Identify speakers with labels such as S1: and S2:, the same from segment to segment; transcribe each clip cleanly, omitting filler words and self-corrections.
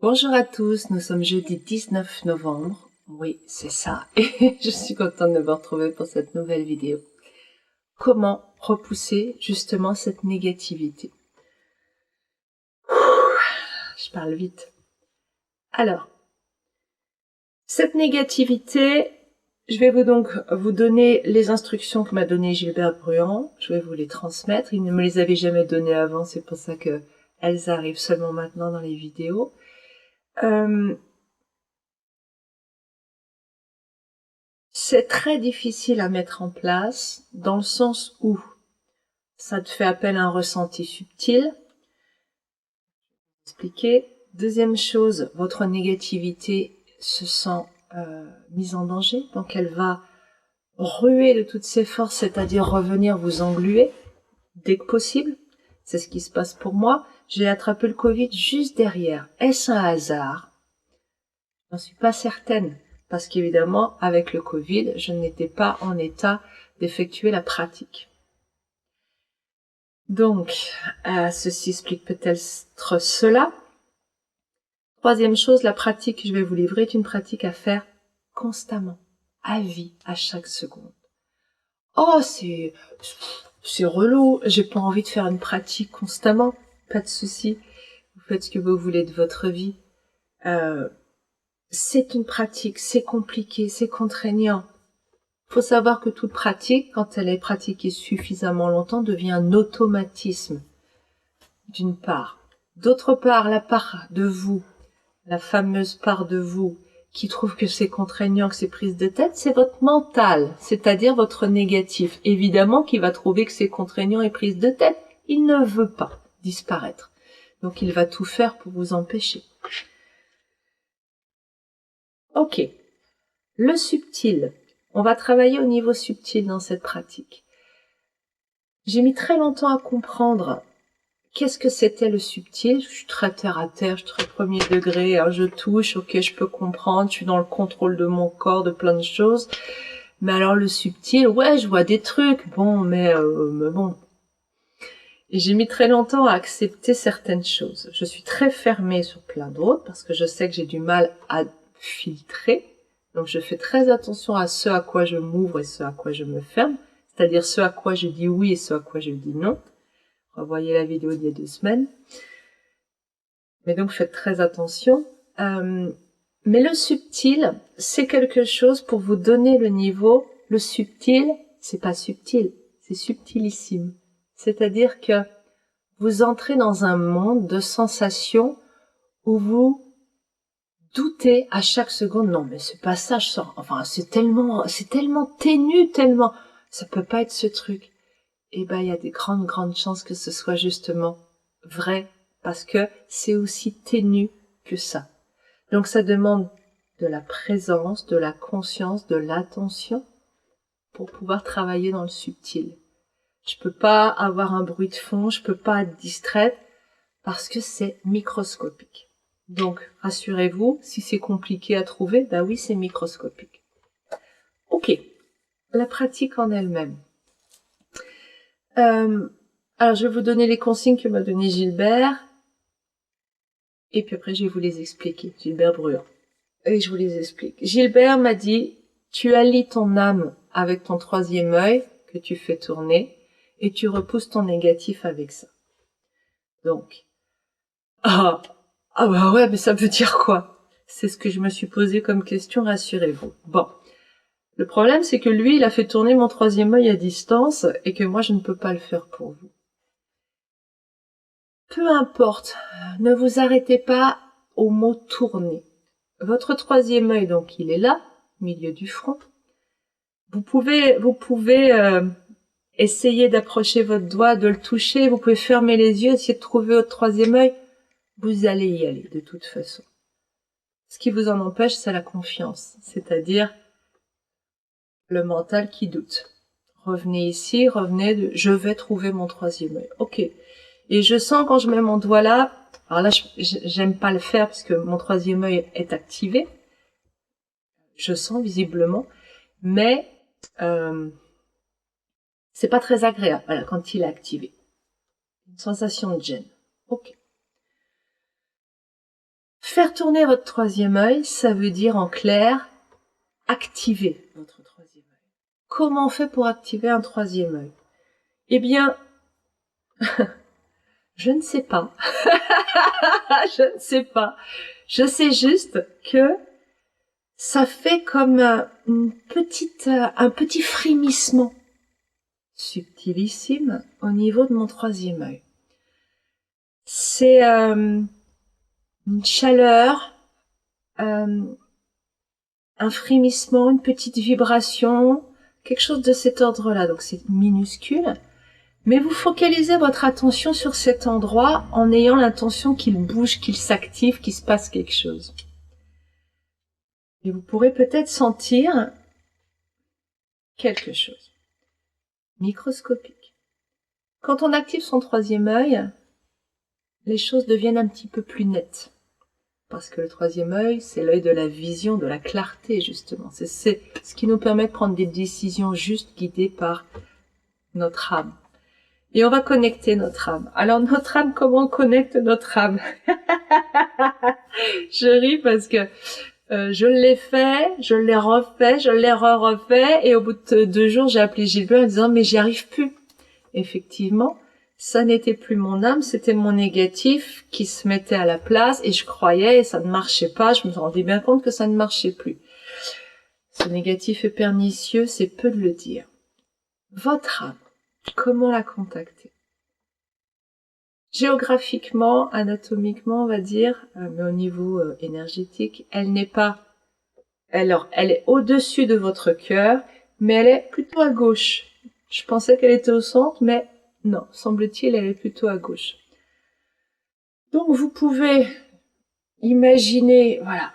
S1: Bonjour à tous, nous sommes jeudi 19 novembre. Oui, c'est ça. Et je suis contente de vous retrouver pour cette nouvelle vidéo. Comment repousser justement cette négativité? Je parle vite. Alors, cette négativité, je vais vous donner les instructions que m'a donné Gilbert Bruand. Je vais vous les transmettre. Il ne me les avait jamais données avant, c'est pour ça que elles arrivent seulement maintenant dans les vidéos. C'est très difficile à mettre en place dans le sens où ça te fait appel à un ressenti subtil. Expliquer. Deuxième chose, votre négativité se sent mise en danger, donc elle va ruer de toutes ses forces, c'est-à-dire revenir vous engluer dès que possible. C'est ce qui se passe pour moi. J'ai attrapé le Covid juste derrière. Est-ce un hasard? Je n'en suis pas certaine, parce qu'évidemment, avec le Covid, je n'étais pas en état d'effectuer la pratique. Donc, ceci explique peut-être cela. Troisième chose, la pratique que je vais vous livrer est une pratique à faire constamment, à vie, à chaque seconde. Oh, c'est relou, j'ai pas envie de faire une pratique constamment. Pas de souci, vous faites ce que vous voulez de votre vie. C'est une pratique, c'est compliqué, c'est contraignant. Faut savoir que toute pratique, quand elle est pratiquée suffisamment longtemps, devient un automatisme, d'une part. D'autre part, la part de vous, la fameuse part de vous qui trouve que c'est contraignant, que c'est prise de tête, c'est votre mental, c'est-à-dire votre négatif. Évidemment qu'il va trouver que c'est contraignant et prise de tête. Il ne veut pas disparaître. Donc il va tout faire pour vous empêcher. Ok. Le subtil. On va travailler au niveau subtil dans cette pratique. J'ai mis très longtemps à comprendre qu'est-ce que c'était le subtil. Je suis très terre à terre, je suis très premier degré, hein, je touche, ok, je peux comprendre, je suis dans le contrôle de mon corps, de plein de choses. Mais alors le subtil, ouais, je vois des trucs, bon, mais bon. Et j'ai mis très longtemps à accepter certaines choses. Je suis très fermée sur plein d'autres parce que je sais que j'ai du mal à filtrer. Donc je fais très attention à ce à quoi je m'ouvre et ce à quoi je me ferme. C'est-à-dire ce à quoi je dis oui et ce à quoi je dis non. Revoyez la vidéo d'il y a 2 semaines. Mais donc faites très attention. Mais le subtil, c'est quelque chose pour vous donner le niveau. Le subtil, c'est pas subtil, c'est subtilissime. C'est-à-dire que vous entrez dans un monde de sensations où vous doutez à chaque seconde. Non, mais c'est pas ça, enfin, c'est tellement ténu, tellement, ça peut pas être ce truc. Eh ben, il y a des grandes chances que ce soit justement vrai, parce que c'est aussi ténu que ça. Donc ça demande de la présence, de la conscience, de l'attention pour pouvoir travailler dans le subtil. Je peux pas avoir un bruit de fond, je peux pas être distraite parce que c'est microscopique. Donc rassurez-vous, si c'est compliqué à trouver, bah oui, c'est microscopique. Ok, la pratique en elle-même. Alors je vais vous donner les consignes que m'a donné Gilbert. Et puis après, je vais vous les expliquer. Gilbert Bruand. Et je vous les explique. Gilbert m'a dit, tu allies ton âme avec ton troisième œil que tu fais tourner et tu repousses ton négatif avec ça. Donc, ah bah ouais, mais ça veut dire quoi? C'est ce que je me suis posé comme question, rassurez-vous. Bon. Le problème, c'est que lui, il a fait tourner mon troisième œil à distance et que moi, je ne peux pas le faire pour vous. Peu importe, ne vous arrêtez pas au mot tourner. Votre troisième œil, donc, il est là, au milieu du front. Vous pouvez essayer d'approcher votre doigt, de le toucher. Vous pouvez fermer les yeux, essayer de trouver votre troisième œil. Vous allez y aller, de toute façon. Ce qui vous en empêche, c'est la confiance, c'est-à-dire le mental qui doute. Revenez ici, je vais trouver mon troisième œil. Ok. Et je sens quand je mets mon doigt là, alors là, j'aime pas le faire parce que mon troisième œil est activé. Je sens visiblement, mais c'est pas très agréable, voilà, quand il est activé. Une sensation de gêne. Ok. Faire tourner votre troisième œil, ça veut dire en clair, activer votre troisième œil. Comment on fait pour activer un troisième œil? Eh bien, je ne sais pas. Je ne sais pas. Je sais juste que ça fait comme un petit frémissement subtilissime au niveau de mon troisième œil. C'est une chaleur, un frémissement, une petite vibration, quelque chose de cet ordre-là. Donc c'est minuscule. Mais vous focalisez votre attention sur cet endroit en ayant l'intention qu'il bouge, qu'il s'active, qu'il se passe quelque chose. Et vous pourrez peut-être sentir quelque chose microscopique. Quand on active son troisième œil, les choses deviennent un petit peu plus nettes. Parce que le troisième œil, c'est l'œil de la vision, de la clarté, justement. C'est ce qui nous permet de prendre des décisions justes, guidées par notre âme. Et on va connecter notre âme. Alors, notre âme, comment on connecte notre âme? Je ris parce que je l'ai fait, je l'ai refait, je l'ai refait, et au bout de 2 jours, j'ai appelé Gilbert en disant « mais j'y arrive plus ». Effectivement, ça n'était plus mon âme, c'était mon négatif qui se mettait à la place, et je croyais, et ça ne marchait pas, je me rendais bien compte que ça ne marchait plus. Ce négatif est pernicieux, c'est peu de le dire. Votre âme, comment la contacter? Géographiquement, anatomiquement, on va dire, mais au niveau énergétique, elle n'est pas... Alors, elle est au-dessus de votre cœur, mais elle est plutôt à gauche. Je pensais qu'elle était au centre, mais non, semble-t-il, elle est plutôt à gauche. Donc, vous pouvez imaginer, voilà,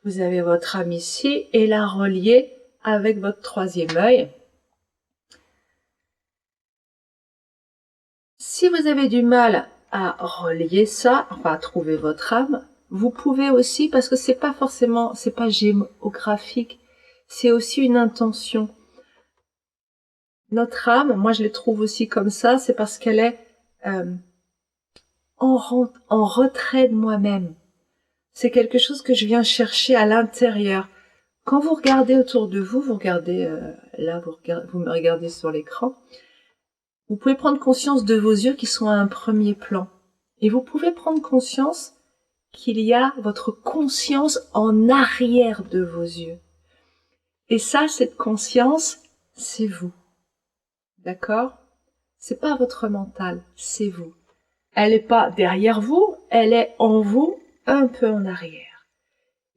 S1: vous avez votre âme ici et la relier avec votre troisième œil. Si vous avez du mal à relier ça, enfin à trouver votre âme, vous pouvez aussi, parce que c'est pas géographique, c'est aussi une intention. Notre âme, moi je les trouve aussi comme ça, c'est parce qu'elle est en retrait de moi-même. C'est quelque chose que je viens chercher à l'intérieur. Quand vous regardez autour de vous, vous regardez là, vous me regardez sur l'écran, vous pouvez prendre conscience de vos yeux qui sont à un premier plan. Et vous pouvez prendre conscience qu'il y a votre conscience en arrière de vos yeux. Et ça, cette conscience, c'est vous. D'accord? C'est pas votre mental, c'est vous. Elle n'est pas derrière vous, elle est en vous, un peu en arrière.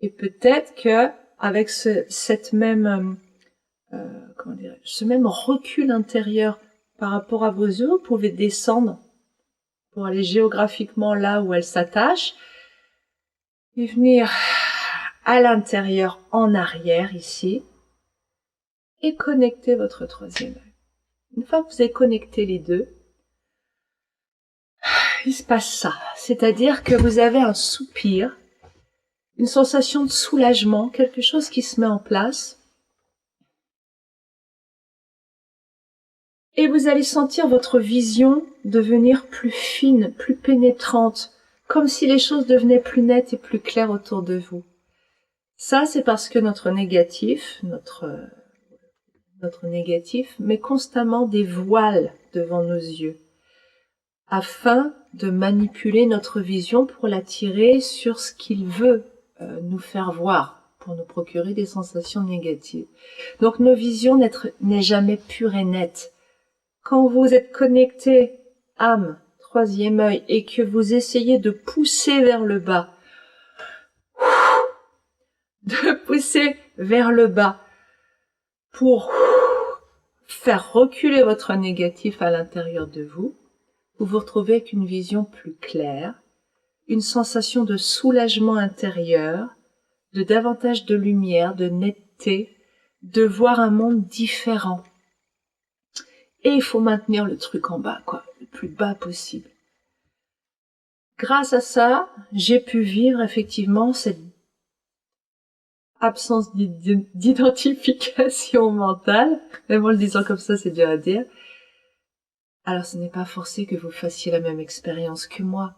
S1: Et peut-être que avec ce même recul intérieur par rapport à vos yeux, vous pouvez descendre pour aller géographiquement là où elle s'attache et venir à l'intérieur, en arrière ici, et connecter votre troisième œil. Une fois que vous avez connecté les deux, il se passe ça, c'est-à-dire que vous avez un soupir, une sensation de soulagement, quelque chose qui se met en place, et vous allez sentir votre vision devenir plus fine, plus pénétrante, comme si les choses devenaient plus nettes et plus claires autour de vous. Ça, c'est parce que notre négatif met constamment des voiles devant nos yeux, afin de manipuler notre vision pour l'attirer sur ce qu'il veut nous faire voir, pour nous procurer des sensations négatives. Donc nos visions n'est jamais pure et nette. Quand vous êtes connecté, âme, troisième œil, et que vous essayez de pousser vers le bas, pour faire reculer votre négatif à l'intérieur de vous, vous vous retrouvez avec une vision plus claire, une sensation de soulagement intérieur, de davantage de lumière, de netteté, de voir un monde différent. Et il faut maintenir le truc en bas, quoi, le plus bas possible. Grâce à ça, j'ai pu vivre effectivement cette absence d'identification mentale. Même en le disant comme ça, c'est dur à dire. Alors ce n'est pas forcé que vous fassiez la même expérience que moi.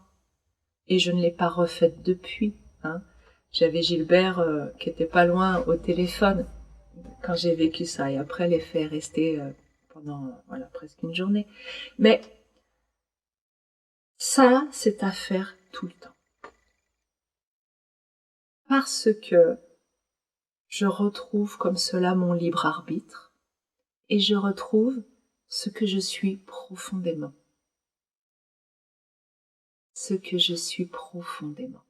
S1: Et je ne l'ai pas refaite depuis. Hein. J'avais Gilbert qui était pas loin au téléphone quand j'ai vécu ça. Et après, l'effet est resté pendant voilà, presque une journée. Mais ça, c'est à faire tout le temps. Parce que je retrouve comme cela mon libre arbitre et je retrouve ce que je suis profondément. Ce que je suis profondément.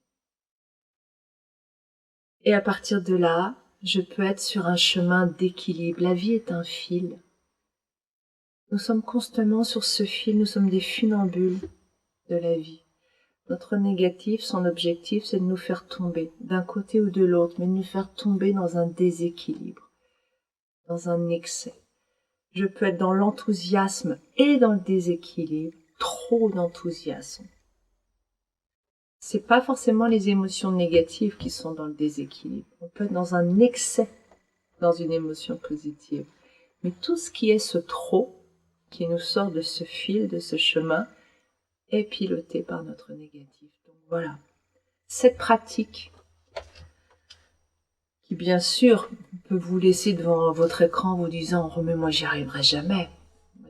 S1: Et à partir de là, je peux être sur un chemin d'équilibre. La vie est un fil. Nous sommes constamment sur ce fil, nous sommes des funambules de la vie. Notre négatif, son objectif, c'est de nous faire tomber d'un côté ou de l'autre, mais de nous faire tomber dans un déséquilibre, dans un excès. Je peux être dans l'enthousiasme et dans le déséquilibre, trop d'enthousiasme. C'est pas forcément les émotions négatives qui sont dans le déséquilibre. On peut être dans un excès, dans une émotion positive. Mais tout ce qui est ce trop, qui nous sort de ce fil, de ce chemin, est piloté par notre négatif. Donc voilà. Cette pratique, qui bien sûr peut vous laisser devant votre écran vous disant « Oh mais moi j'y arriverai jamais ».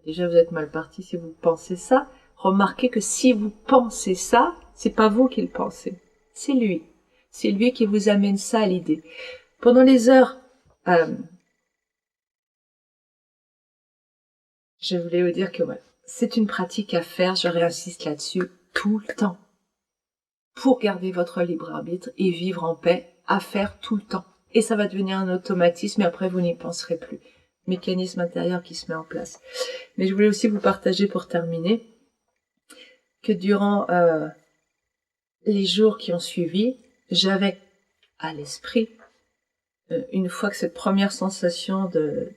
S1: Déjà vous êtes mal parti si vous pensez ça. Remarquez que si vous pensez ça, c'est pas vous qui le pensez, c'est lui. C'est lui qui vous amène ça à l'idée. Pendant les heures, je voulais vous dire que voilà, c'est une pratique à faire, je réinsiste là-dessus, tout le temps. Pour garder votre libre arbitre et vivre en paix, à faire tout le temps. Et ça va devenir un automatisme et après vous n'y penserez plus. Mécanisme intérieur qui se met en place. Mais je voulais aussi vous partager pour terminer que durant les jours qui ont suivi, j'avais à l'esprit, une fois que cette première sensation de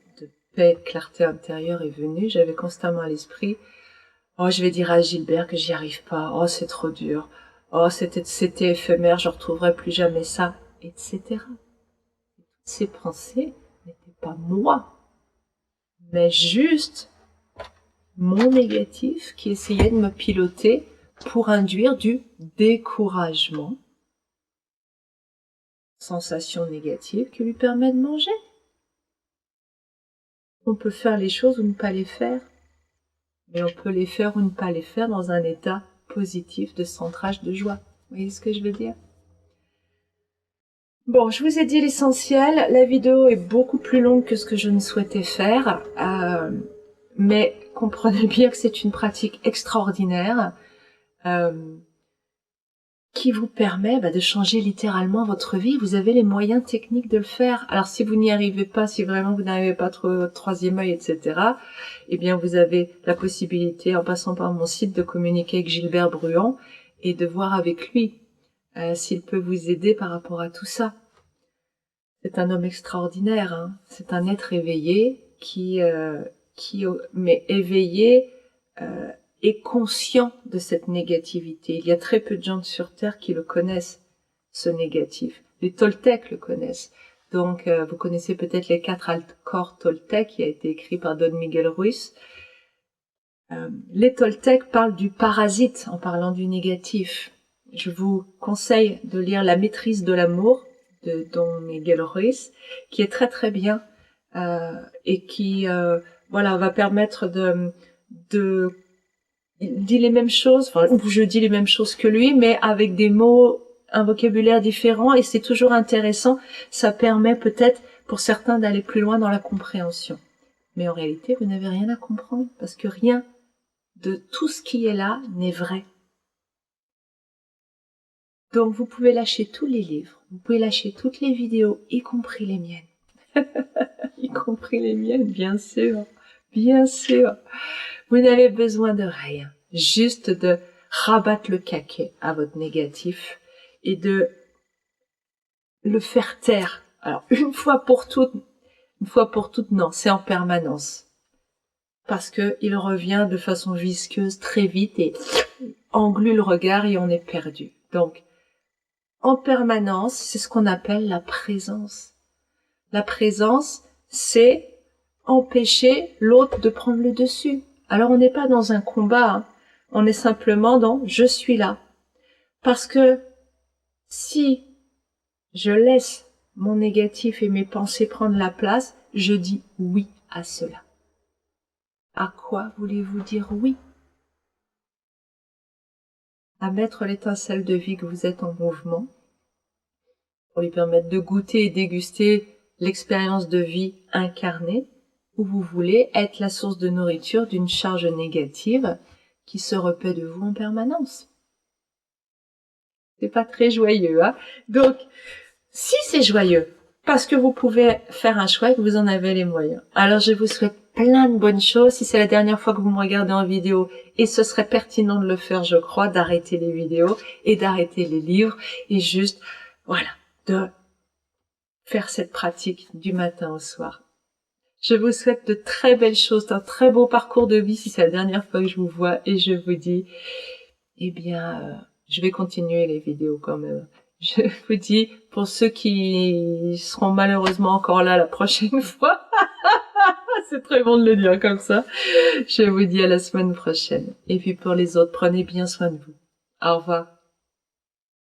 S1: paix, de clarté intérieure est venue, j'avais constamment à l'esprit « Oh, je vais dire à Gilbert que j'y arrive pas. Oh, c'est trop dur. Oh, c'était éphémère, je retrouverai plus jamais ça. » etc. Ces pensées n'étaient pas moi, mais juste mon négatif qui essayait de me piloter pour induire du découragement. Sensation négative qui lui permet de manger. On peut faire les choses ou ne pas les faire, mais on peut les faire ou ne pas les faire dans un état positif de centrage de joie. Vous voyez ce que je veux dire? Bon, je vous ai dit l'essentiel. La vidéo est beaucoup plus longue que ce que je ne souhaitais faire, mais comprenez bien que c'est une pratique extraordinaire qui vous permet de changer littéralement votre vie. Vous avez les moyens techniques de le faire. Alors si vous n'y arrivez pas, si vraiment vous n'arrivez pas à trouver votre troisième œil, etc., eh bien vous avez la possibilité, en passant par mon site, de communiquer avec Gilbert Bruand et de voir avec lui s'il peut vous aider par rapport à tout ça. C'est un homme extraordinaire, hein. C'est un être éveillé mais éveillé est conscient de cette négativité. Il y a très peu de gens sur Terre qui le connaissent, ce négatif. Les Toltecs le connaissent. Donc, vous connaissez peut-être les 4 accords Toltecs, qui a été écrit par Don Miguel Ruiz. Les Toltecs parlent du parasite en parlant du négatif. Je vous conseille de lire La maîtrise de l'amour de Don Miguel Ruiz, qui est très très bien et qui va permettre il dit les mêmes choses, ou je dis les mêmes choses que lui, mais avec des mots, un vocabulaire différent, et c'est toujours intéressant. Ça permet peut-être pour certains d'aller plus loin dans la compréhension. Mais en réalité, vous n'avez rien à comprendre, parce que rien de tout ce qui est là n'est vrai. Donc vous pouvez lâcher tous les livres, vous pouvez lâcher toutes les vidéos, y compris les miennes. Y compris les miennes, bien sûr. Bien sûr. Vous n'avez besoin de rien, juste de rabattre le caquet à votre négatif et de le faire taire. Alors, une fois pour toutes, non, c'est en permanence. Parce que il revient de façon visqueuse très vite et englue le regard et on est perdu. Donc, en permanence, c'est ce qu'on appelle la présence. La présence, c'est empêcher l'autre de prendre le dessus. Alors on n'est pas dans un combat, hein. On est simplement dans « je suis là ». Parce que si je laisse mon négatif et mes pensées prendre la place, je dis oui à cela. À quoi voulez-vous dire oui? À mettre l'étincelle de vie que vous êtes en mouvement, pour lui permettre de goûter et déguster l'expérience de vie incarnée, ou vous voulez être la source de nourriture d'une charge négative qui se repaît de vous en permanence. C'est pas très joyeux, hein? Donc, si c'est joyeux, parce que vous pouvez faire un choix et que vous en avez les moyens, alors je vous souhaite plein de bonnes choses. Si c'est la dernière fois que vous me regardez en vidéo, et ce serait pertinent de le faire, je crois, d'arrêter les vidéos et d'arrêter les livres, et juste, voilà, de faire cette pratique du matin au soir. Je vous souhaite de très belles choses, d'un très beau parcours de vie si c'est la dernière fois que je vous vois, et je vous dis, eh bien, je vais continuer les vidéos quand même. Je vous dis, pour ceux qui seront malheureusement encore là la prochaine fois, c'est très bon de le dire comme ça, je vous dis à la semaine prochaine. Et puis pour les autres, prenez bien soin de vous. Au revoir.